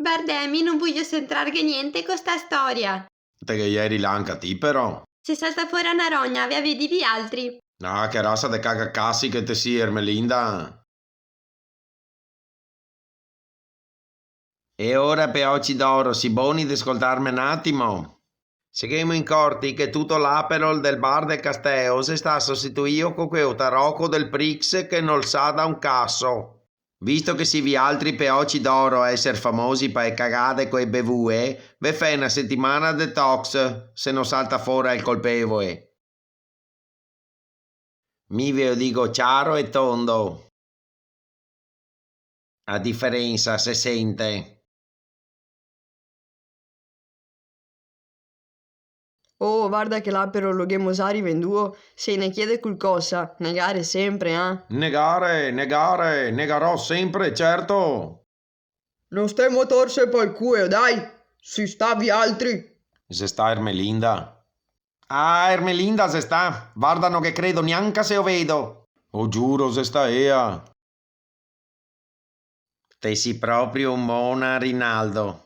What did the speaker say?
Bardemi, non voglio sentir che niente con sta storia. Te che ieri là anche a ti però. Se salta fuori una rogna, vi avevi di altri. Ah, che razza de cagacassi che te si, Ermelinda. E ora peoci d'oro, si boni di ascoltarmi un attimo. Seguiamo in corti che tutto l'aperol del bar del Casteo si sta sostituito con quel tarocco del Prix che non sa da un casso. Visto che si vi altri peoci d'oro a essere famosi per cagate coi bevue, ve fai una settimana detox se non salta fuori il colpevole. Mi ve lo dico chiaro e tondo. A differenza se sente. Oh, guarda che l'apero lo Gemosari venduo, se ne chiede qualcosa, negare sempre, eh? Negare, negarò sempre, certo. Non stiamo torse poi il culo, dai! Si stavi altri! Se sta Ermelinda. Ah, Ermelinda se sta. Guardano che credo neanche se lo vedo. Oh, giuro se sta ea. Te si proprio un mona, Rinaldo.